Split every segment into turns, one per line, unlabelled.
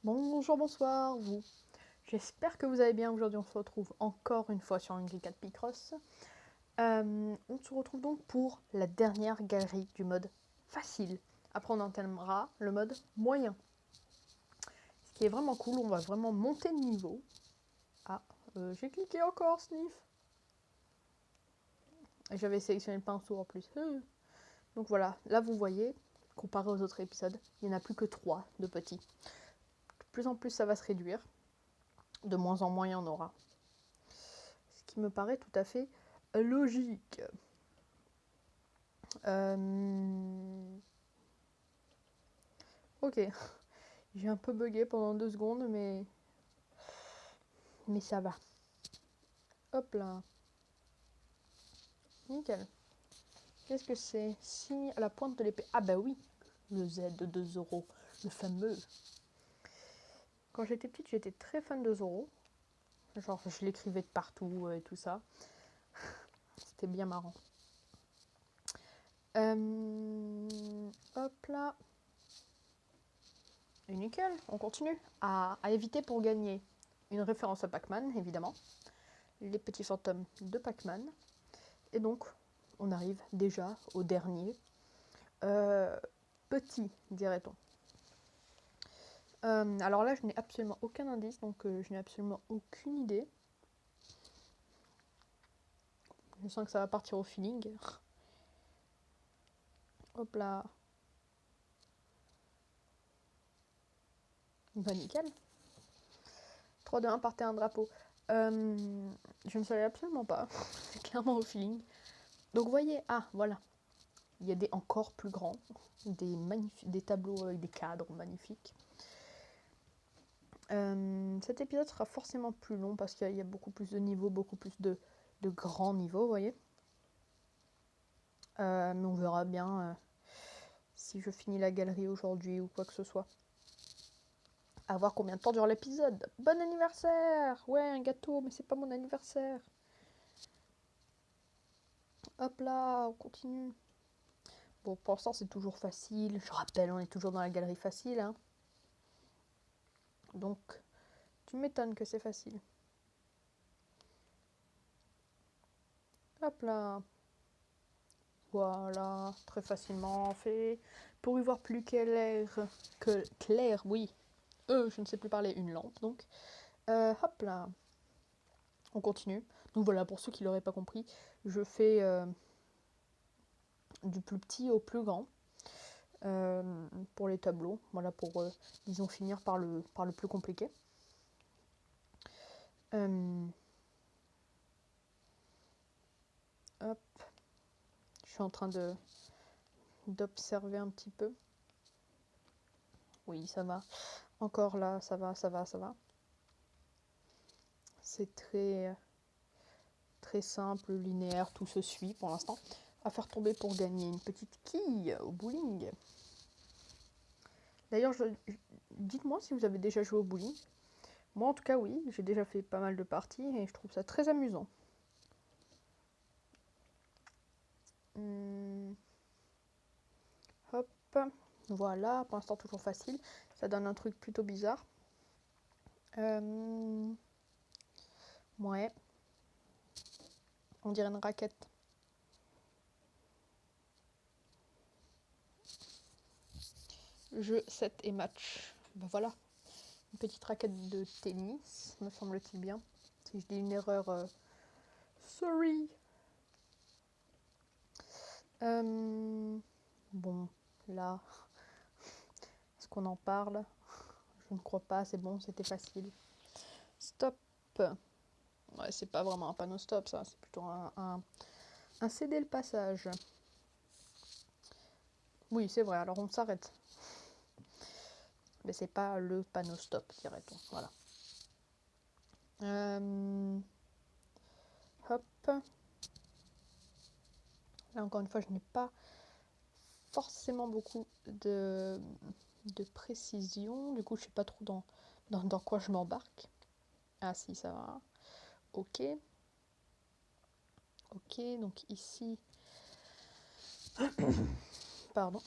Bonjour, bonsoir, vous. J'espère que vous allez bien. Aujourd'hui, on se retrouve encore une fois sur une grille 4 Picross. On se retrouve donc pour la dernière galerie du mode facile. Après, on entamera le mode moyen. Ce qui est vraiment cool, on va vraiment monter de niveau. Ah, j'ai cliqué encore, sniff. Et j'avais sélectionné le pinceau en plus. Donc voilà, là vous voyez, comparé aux autres épisodes, il n'y en a plus que 3 de petits. De plus en plus, ça va se réduire. De moins en moins, il y en aura. Ce qui me paraît tout à fait logique. Ok, j'ai un peu bugué pendant 2 secondes, mais ça va. Hop là. Nickel. Qu'est-ce que c'est? Signe à la pointe de l'épée. Ah bah oui, le Z de 2 euros, le fameux. Quand j'étais petite, j'étais très fan de Zoro. Genre, je l'écrivais de partout et tout ça. C'était bien marrant. Hop là. Et nickel, on continue. À éviter pour gagner. Une référence à Pac-Man, évidemment. Les petits fantômes de Pac-Man. Et donc, on arrive déjà au dernier. Petit, dirait-on. Alors là, je n'ai absolument aucun indice, donc je n'ai absolument aucune idée. Je sens que ça va partir au feeling. Hop là. Bah nickel. 3, 2, 1, partez un drapeau. Je ne savais absolument pas. C'est clairement au feeling. Donc vous voyez, ah voilà. Il y a des encore plus grands. Des tableaux avec des cadres magnifiques. Cet épisode sera forcément plus long parce qu'il y a beaucoup plus de niveaux, beaucoup plus de grands niveaux, vous voyez. Mais on verra bien si je finis la galerie aujourd'hui ou quoi que ce soit. À voir combien de temps dure l'épisode. Bon anniversaire! Ouais, un gâteau, mais c'est pas mon anniversaire. Hop là, on continue. Bon, pour l'instant, c'est toujours facile. Je rappelle, on est toujours dans la galerie facile. Hein. Donc, tu m'étonnes que c'est facile. Hop là. Voilà, très facilement fait. Pour y voir plus clair, oui. Je ne sais plus parler une lampe, donc. Hop là. On continue. Donc voilà, pour ceux qui ne l'auraient pas compris, je fais du plus petit au plus grand pour les tableaux. Voilà, pour, disons, finir par le plus compliqué. Hop. Je suis en train d'observer un petit peu. Oui, ça va. Encore là, ça va. C'est très simple, linéaire, tout se suit pour l'instant. À faire tomber pour gagner une petite quille au bowling. D'ailleurs, dites-moi si vous avez déjà joué au bowling. Moi, en tout cas, oui, j'ai déjà fait pas mal de parties et je trouve ça très amusant. Hop, voilà, pour l'instant toujours facile. Ça donne un truc plutôt bizarre. Ouais. On dirait une raquette. Jeu 7 et match. Ben voilà. Une petite raquette de tennis, me semble-t-il bien. Si je dis une erreur, sorry. Bon, là, est-ce qu'on en parle? Je ne crois pas, c'est bon, c'était facile. Stop. Ouais, c'est pas vraiment un panneau stop, ça, c'est plutôt un céder le passage. Oui, c'est vrai, alors on s'arrête. Mais c'est pas le panneau stop, dirait-on. Voilà. Hop. Là, encore une fois, je n'ai pas forcément beaucoup de précision. Du coup, je sais pas trop dans quoi je m'embarque. Ah si, ça va. Ok. Ok, donc ici... Pardon.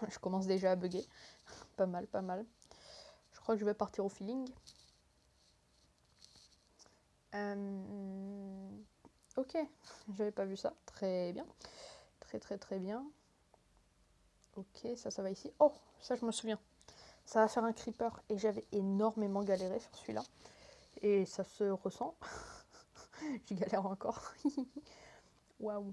Je commence déjà à bugger. Pas mal, pas mal. Je crois que je vais partir au feeling. Ok, j'avais pas vu ça. Très bien. Très très très bien. Ok, ça va ici. Oh, ça je me souviens. Ça va faire un creeper et j'avais énormément galéré sur celui-là. Et ça se ressent. Je galère encore. Waouh.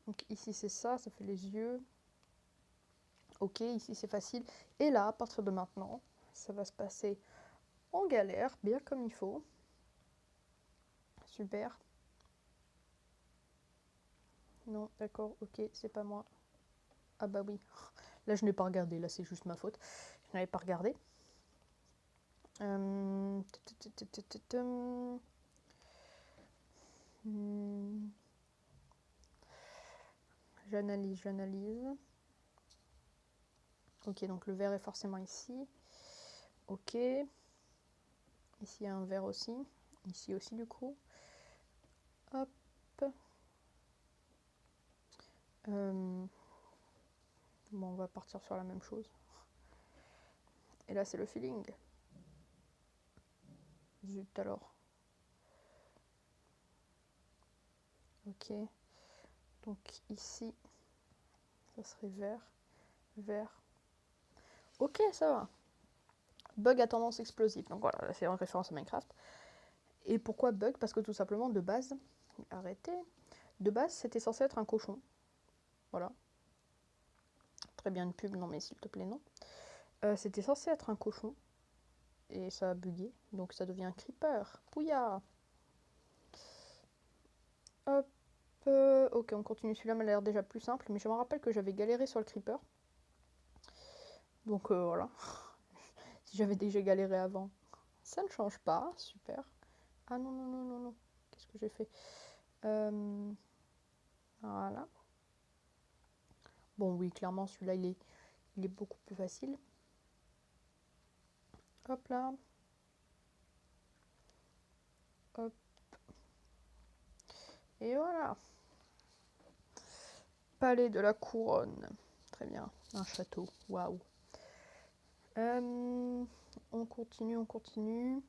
Donc ici c'est ça fait les yeux. Ok, ici c'est facile. Et là, à partir de maintenant, ça va se passer en galère, bien comme il faut. Super. Non, d'accord, ok, c'est pas moi. Ah bah oui. Là, je n'ai pas regardé, là, c'est juste ma faute. Je n'avais pas regardé. J'analyse. Ok, donc le vert est forcément ici. Ok. Ici, il y a un vert aussi. Ici aussi, du coup. Hop. Bon, on va partir sur la même chose. Et là, c'est le feeling. Zut alors. Ok. Donc ici, ça serait vert. Vert. Ok, ça va. Bug à tendance explosive. Donc voilà, là, c'est en référence à Minecraft. Et pourquoi bug? Parce que tout simplement, de base... Arrêtez. De base, c'était censé être un cochon. Voilà. Très bien une pub, non mais s'il te plaît, non. C'était censé être un cochon. Et ça a bugué. Donc ça devient un creeper. Pouya. Hop. Ok, on continue. Celui-là m'a l'air déjà plus simple. Mais je me rappelle que j'avais galéré sur le creeper. Donc voilà. Si j'avais déjà galéré avant. Ça ne change pas. Super. Ah non, non, non, non, non. Qu'est-ce que j'ai fait? Voilà. Bon, oui, clairement, celui-là, il est beaucoup plus facile. Hop là. Hop. Et voilà. Palais de la Couronne. Très bien. Un château. Waouh. On continue, on continue.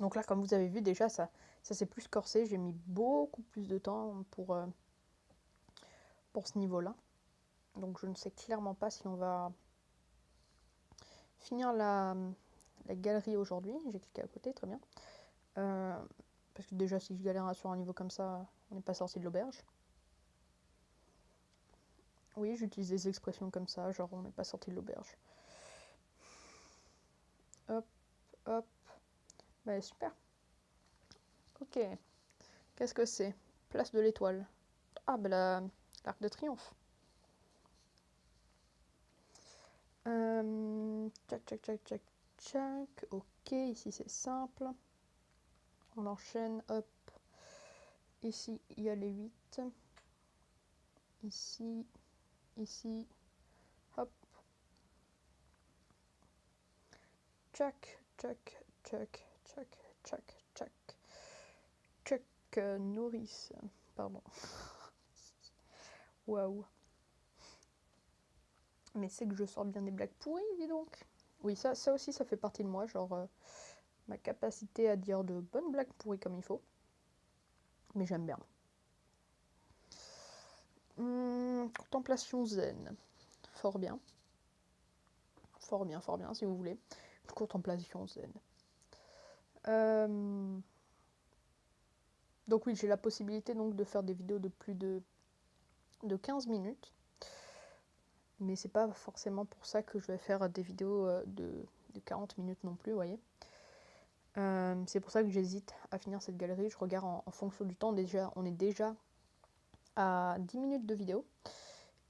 Donc là, comme vous avez vu, déjà, ça s'est plus corsé. J'ai mis beaucoup plus de temps pour ce niveau-là. Donc je ne sais clairement pas si on va finir la galerie aujourd'hui. J'ai cliqué à côté, très bien. Parce que déjà, si je galère sur un niveau comme ça, on n'est pas sorti de l'auberge. Oui, j'utilise des expressions comme ça, genre on n'est pas sorti de l'auberge. Hop, hop. Bah super. Ok. Qu'est-ce que c'est? Place de l'Étoile. Ah bah l'Arc de Triomphe. Tchac, tchac, tchac, tchac, tchac. Ok, ici c'est simple. On enchaîne, hop. Ici, il y a les 8. Ici, ici, hop. Tchac, tchac, tchac, tchac, tchac, tchac. Chuck Norris. Pardon. Waouh. Mais c'est que je sors bien des blagues pourries, dis donc. Oui, ça aussi, ça fait partie de moi, genre ma capacité à dire de bonnes blagues pourries comme il faut. Mais j'aime bien. Contemplation zen. Fort bien. Fort bien, si vous voulez. Contemplation zen. Donc oui, j'ai la possibilité donc de faire des vidéos de plus de 15 minutes. Mais c'est pas forcément pour ça que je vais faire des vidéos de 40 minutes non plus, vous voyez. C'est pour ça que j'hésite à finir cette galerie. Je regarde en fonction du temps. Déjà, on est déjà à 10 minutes de vidéo.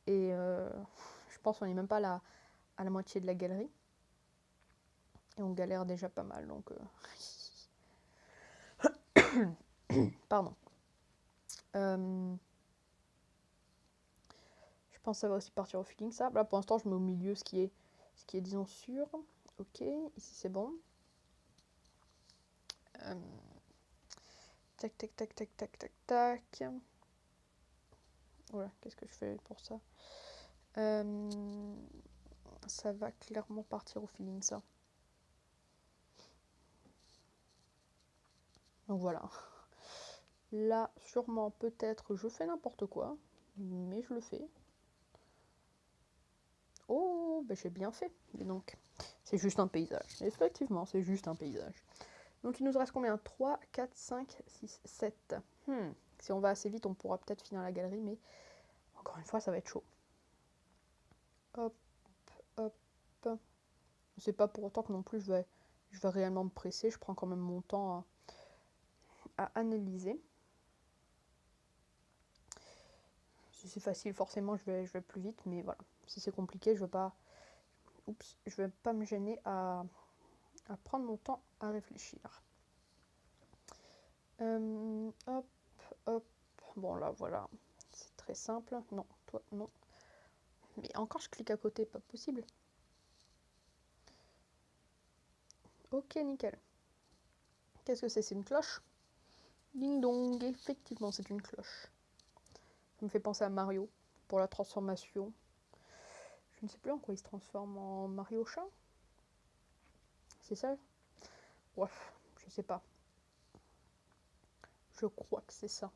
Et je pense qu'on n'est même pas à la moitié de la galerie. Et on galère déjà pas mal. Donc, pardon. Je pense que ça va aussi partir au feeling, ça. Là, pour l'instant, je mets au milieu ce qui est disons, sûr. Ok, ici, c'est bon. Tac, tac, tac, tac, tac, tac, tac. Voilà, qu'est-ce que je fais pour ça? Ça va clairement partir au feeling, ça. Donc voilà. Là, sûrement, peut-être, je fais n'importe quoi, mais je le fais. Oh, ben j'ai bien fait. Et donc, c'est juste un paysage. Effectivement, c'est juste un paysage. Donc il nous reste combien? 3, 4, 5, 6, 7. Si on va assez vite, on pourra peut-être finir la galerie, mais encore une fois, ça va être chaud. Hop, hop. C'est pas pour autant que non plus je vais réellement me presser. Je prends quand même mon temps à analyser. Si c'est facile, forcément, je vais plus vite, mais voilà. Si c'est compliqué, je vais pas me gêner à prendre mon temps à réfléchir. Hop, hop. Bon, là, voilà. C'est très simple. Non, toi, non. Mais encore, je clique à côté, pas possible. Ok, nickel. Qu'est-ce que c'est? C'est une cloche? Ding dong, effectivement, c'est une cloche. Ça me fait penser à Mario pour la transformation. Je ne sais plus en quoi il se transforme, en Mario chat? C'est ça? Bref, je sais pas. Je crois que c'est ça.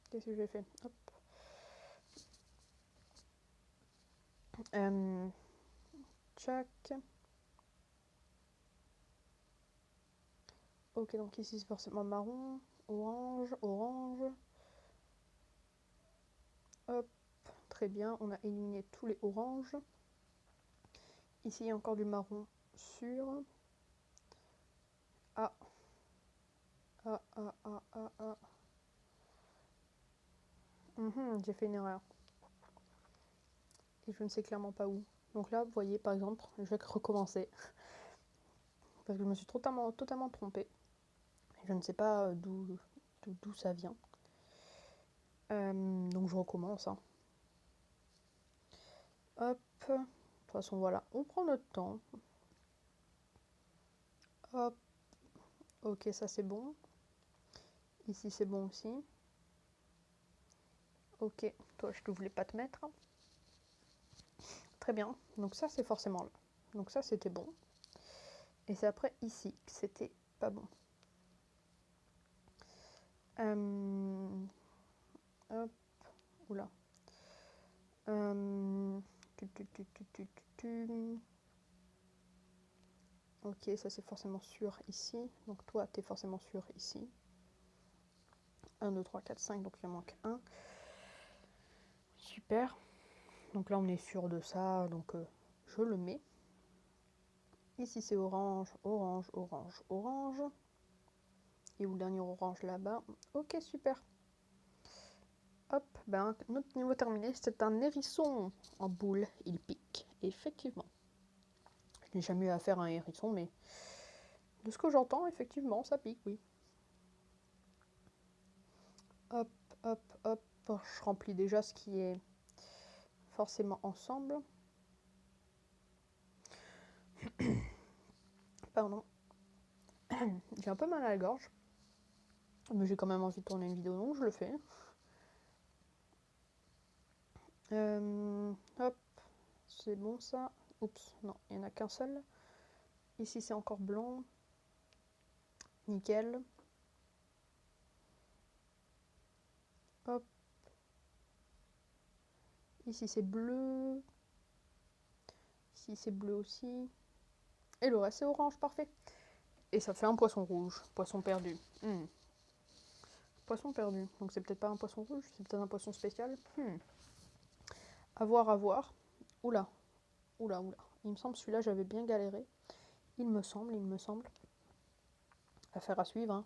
Qu'est-ce que j'ai fait? Hop. Tchac. Ok, donc ici c'est forcément marron, orange, orange. Hop, très bien, on a éliminé tous les oranges. Ici il y a encore du marron sûr. Ah. Ah. J'ai fait une erreur. Et je ne sais clairement pas où. Donc là, vous voyez, par exemple, je vais recommencer. Parce que je me suis totalement trompée. Je ne sais pas d'où ça vient. Donc je recommence. Hein. Hop. De toute façon, voilà. On prend notre temps. Hop. Ok, ça c'est bon. Ici c'est bon aussi. Ok, toi je ne voulais pas te mettre. Très bien. Donc ça c'est forcément là. Donc ça c'était bon. Et c'est après ici que c'était pas bon. Hop. Oula. Ok, ça c'est forcément sûr ici. Donc toi, tu es forcément sûr ici. 1, 2, 3, 4, 5, donc il en manque un. Super. Donc là, on est sûr de ça, donc je le mets. Ici, c'est orange, orange, orange, orange. Et où le dernier orange là-bas? Ok, super. Hop, ben, notre niveau terminé, c'est un hérisson en boule. Il pique, effectivement. Je n'ai jamais eu à faire un hérisson, mais de ce que j'entends, effectivement, ça pique, oui. Hop, hop, hop. Je remplis déjà ce qui est forcément ensemble. Pardon. J'ai un peu mal à la gorge. Mais j'ai quand même envie de tourner une vidéo, donc je le fais. Hop. C'est bon ça. Oups, non, il n'y en a qu'un seul. Ici c'est encore blanc. Nickel. Hop. Ici c'est bleu. Ici c'est bleu aussi. Et le reste c'est orange, parfait. Et ça fait un poisson rouge. Poisson perdu. Poisson perdu. Donc c'est peut-être pas un poisson rouge, c'est peut-être un poisson spécial. À voir, à voir. Oula. Oula. Il me semble celui-là j'avais bien galéré. Il me semble. Affaire à suivre. Hein.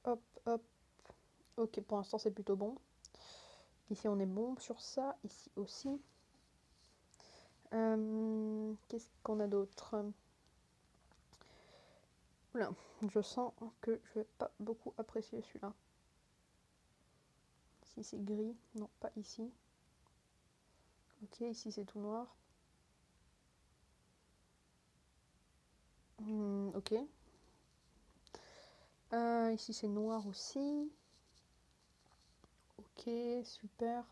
Hop, hop. Ok, pour l'instant c'est plutôt bon. Ici on est bon sur ça. Ici aussi. Qu'est-ce qu'on a d'autre? Oula, je sens que je vais pas beaucoup apprécier celui-là. Ici c'est gris. Non, pas ici. Ok, ici c'est tout noir. Ok. Ici c'est noir aussi. Ok, super.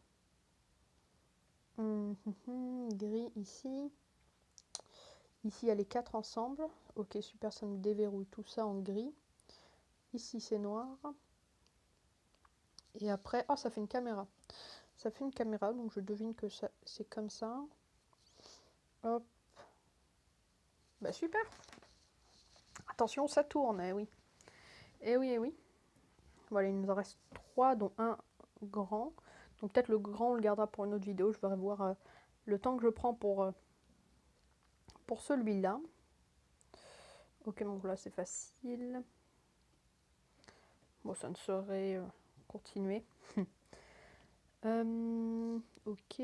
Gris ici. Ici il y a les 4 ensemble. Ok, super, ça me déverrouille tout ça en gris. Ici c'est noir. Et après, oh, ça fait une caméra. Ça fait une caméra, donc je devine que c'est comme ça. Hop. Bah super. Attention, ça tourne, eh oui. Eh oui, eh oui. Voilà, il nous en reste 3, dont un grand. Donc peut-être le grand, on le gardera pour une autre vidéo. Je vais voir le temps que je prends pour celui-là. Ok, donc là c'est facile. Bon, ça ne saurait continuer. Ok,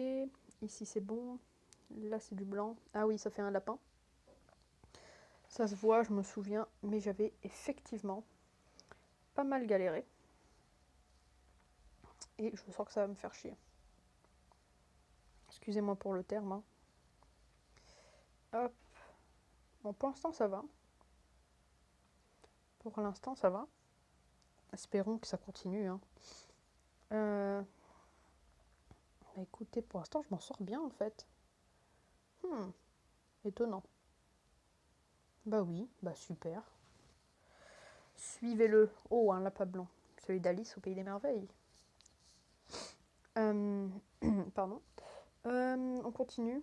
ici c'est bon. Là c'est du blanc. Ah oui, ça fait un lapin. Ça se voit, je me souviens, mais j'avais effectivement pas mal galéré. Et je sens que ça va me faire chier. Excusez-moi pour le terme. Hein. Hop. Bon, pour l'instant ça va. Pour l'instant ça va. Espérons que ça continue. Hein. Bah, écoutez, pour l'instant je m'en sors bien en fait. Étonnant. Bah oui, bah super. Suivez-le. Oh, un lapin blanc. Celui d'Alice au Pays des Merveilles. Pardon. On continue.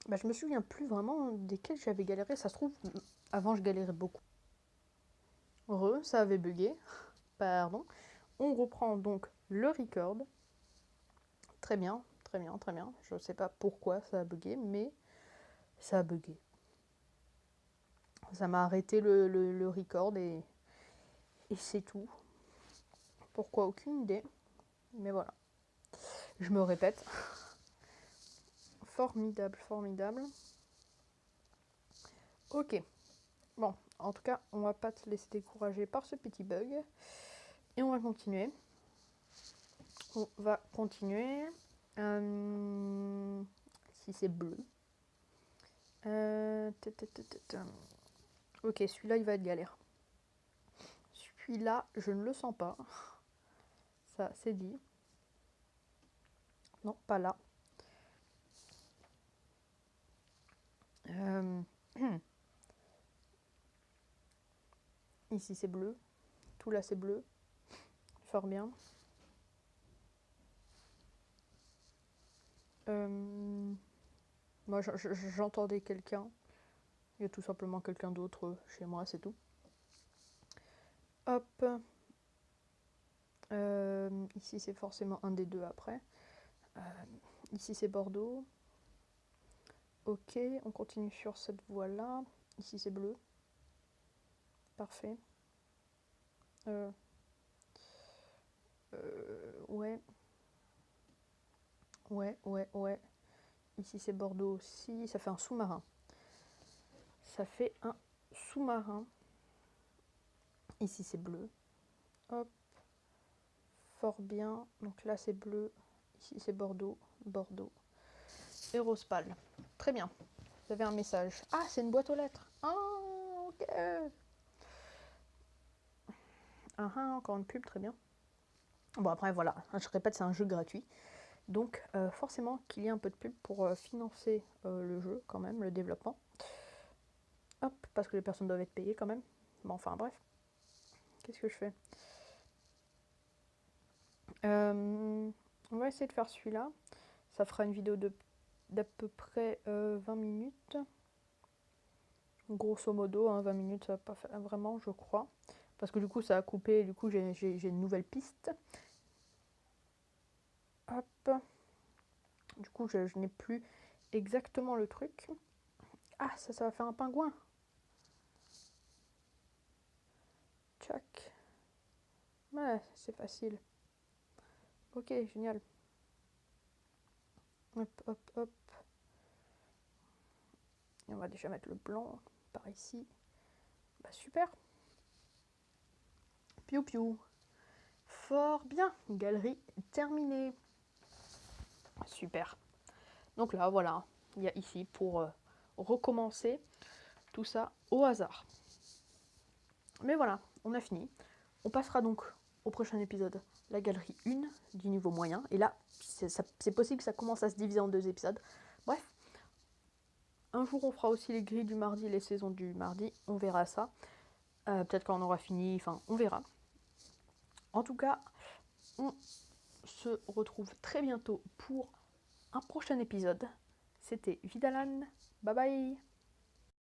Bah, je me souviens plus vraiment desquels j'avais galéré. Ça se trouve, avant je galérais beaucoup. Ça avait bugué. Pardon. On reprend donc le record. Très bien, très bien, très bien. Je ne sais pas pourquoi ça a bugué, mais ça a bugué. Ça m'a arrêté le record et c'est tout. Pourquoi, aucune idée. Mais voilà. Je me répète. Formidable, formidable. Ok. Bon, en tout cas, on va pas te laisser décourager par ce petit bug. Et on va continuer. On va continuer. Si c'est bleu. Ok, celui-là, il va être galère. Celui-là, je ne le sens pas. Ça, c'est dit. Non, pas là. Ici, c'est bleu. Tout là, c'est bleu. Fort bien. Moi, j'entendais quelqu'un. Il y a tout simplement quelqu'un d'autre chez moi, c'est tout. Hop. Ici, c'est forcément un des deux après. Ici, c'est Bordeaux. Ok, on continue sur cette voie-là. Ici, c'est bleu. Parfait. Ouais. Ouais. Ici, c'est Bordeaux aussi. Ça fait un sous-marin. Ça fait un sous-marin. Ici, c'est bleu. Hop. Fort bien. Donc là, c'est bleu. Ici, c'est Bordeaux. Bordeaux. Et rose pâle. Très bien. Vous avez un message. Ah, c'est une boîte aux lettres. Ah, ok. Encore une pub, très bien. Bon, après, voilà. Je répète, c'est un jeu gratuit. Donc, forcément qu'il y ait un peu de pub pour financer le jeu, quand même, le développement. Hop, parce que les personnes doivent être payées quand même. Bon, enfin, bref. Qu'est-ce que je fais? On va essayer de faire celui-là. Ça fera une vidéo d'à peu près 20 minutes. Grosso modo, 20 minutes, ça va pas faire vraiment, je crois. Parce que du coup, ça a coupé, du coup, j'ai une nouvelle piste. Hop. Du coup, je n'ai plus exactement le truc. Ah, ça va faire un pingouin. Tchac. Ouais, c'est facile. Ok, génial. Hop. Et on va déjà mettre le blanc par ici. Bah super. Piou piou. Fort bien. Galerie terminée. Super. Donc là, voilà. Il y a ici pour recommencer tout ça au hasard. Mais voilà, on a fini. On passera donc au prochain épisode la galerie 1 du niveau moyen. Et là, c'est possible que ça commence à se diviser en 2 épisodes. Bref, un jour on fera aussi les grilles du mardi, les saisons du mardi. On verra ça. Peut-être quand on aura fini, enfin on verra. En tout cas, on se retrouve très bientôt pour un prochain épisode. C'était Vidalan. Bye bye.